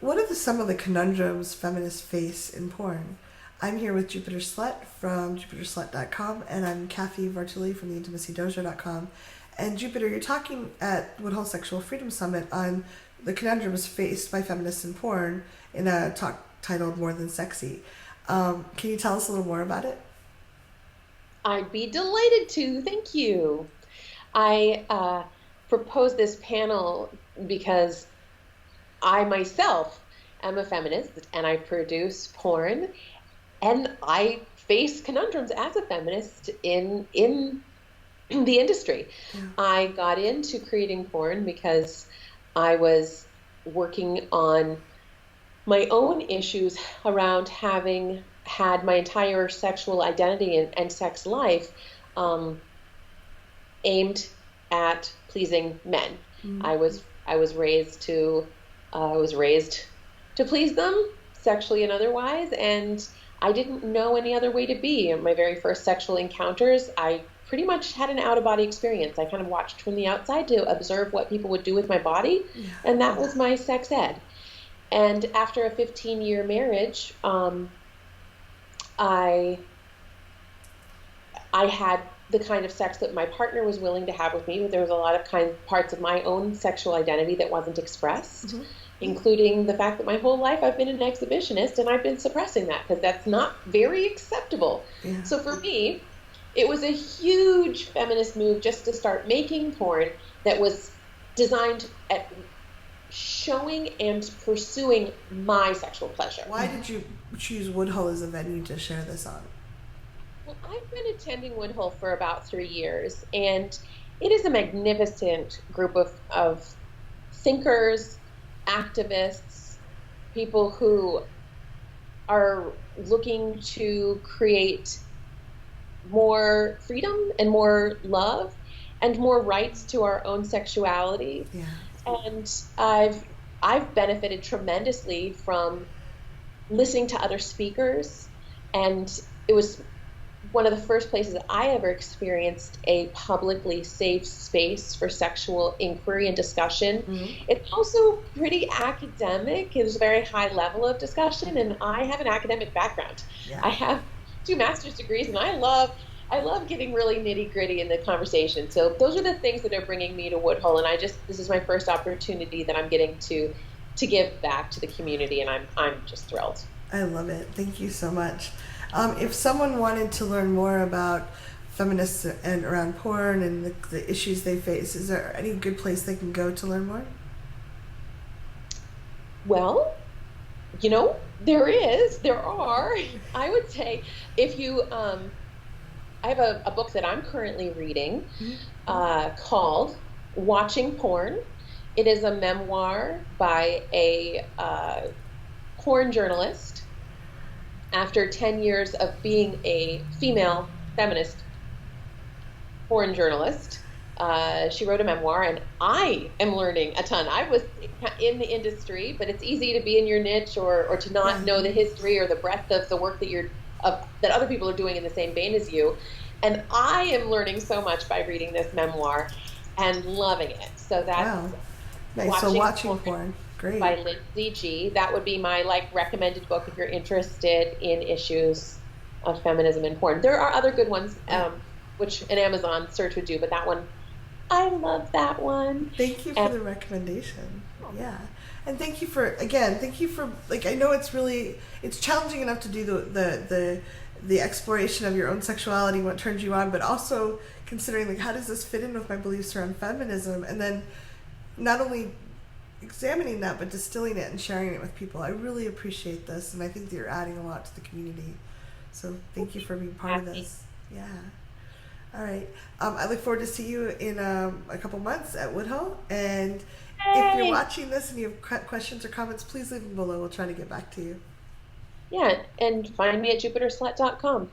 What are some of the conundrums feminists face in porn? I'm here with Jupiter Slut from jupiterslut.com, and I'm Kathy Vartuli from theintimacydojo.com. And Jupiter, you're talking at Woodhull Sexual Freedom Summit on the conundrums faced by feminists in porn in a talk titled More Than Sexy. Can you tell us a little more about it? I'd be delighted to. Thank you. I proposed this panel because I myself am a feminist and I produce porn, and I face conundrums as a feminist in the industry. Yeah. I got into creating porn because I was working on my own issues around having had my entire sexual identity and sex life um, aimed at pleasing men. Mm. I was raised to I was raised to please them sexually and otherwise, and I didn't know any other way to be. In my very first sexual encounters, I pretty much had an out of body experience. I kind of watched from the outside to observe what people would do with my body, Yeah. and that was my sex ed. And after a 15-year marriage, I I had the kind of sex that my partner was willing to have with me, but there was a lot of parts of my own sexual identity that wasn't expressed, Mm-hmm. including the fact that my whole life I've been an exhibitionist and I've been suppressing that because that's not very acceptable. Yeah. So for me, it was a huge feminist move just to start making porn that was designed at showing and pursuing my sexual pleasure. Why did you choose Woodhull as a venue to share this on? Well, I've been attending Woodhull for about 3 years, and it is a magnificent group of thinkers, activists, people who are looking to create more freedom and more love and more rights to our own sexuality. Yeah. And I've benefited tremendously from listening to other speakers, and it was one of the first places that I ever experienced a publicly safe space for sexual inquiry and discussion. Mm-hmm. It's also pretty academic. There's a very high level of discussion, and I have an academic background. Yeah. I have 2 master's degrees, and I love getting really nitty gritty in the conversation. So those are the things that are bringing me to Woodhull, and this is my first opportunity that I'm getting to give back to the community, and I'm just thrilled. I love it. Thank you so much. If someone wanted to learn more about feminists and around porn and the issues they face, is there any good place they can go to learn more? Well, there are. I would say if you, I have a book that I'm currently reading called Watching Porn. It is a memoir by a porn journalist after 10 years of being a female feminist porn journalist. She wrote a memoir, and I am learning a ton. I was in the industry, but it's easy to be in your niche or to not know the history or the breadth of the work that other people are doing in the same vein as you. And I am learning so much by reading this memoir and loving it. So that's nice. So watching porn. Great. By Lindsay G. That would be my recommended book if you're interested in issues of feminism and porn. There are other good ones, which an Amazon search would do, but that one, I love that one. Thank you for the recommendation. Yeah. And thank you for I know it's challenging enough to do the exploration of your own sexuality, what turns you on, but also considering how does this fit in with my beliefs around feminism, and then not only examining that but distilling it and sharing it with people. I really appreciate this, and I think that you're adding a lot to the community. So thank you for being part of this. Yeah. All right. I look forward to see you in a couple months at Woodhull. And if you're watching this and you have questions or comments, please leave them below. We'll try to get back to you. Yeah, and find me at jupiterslut.com.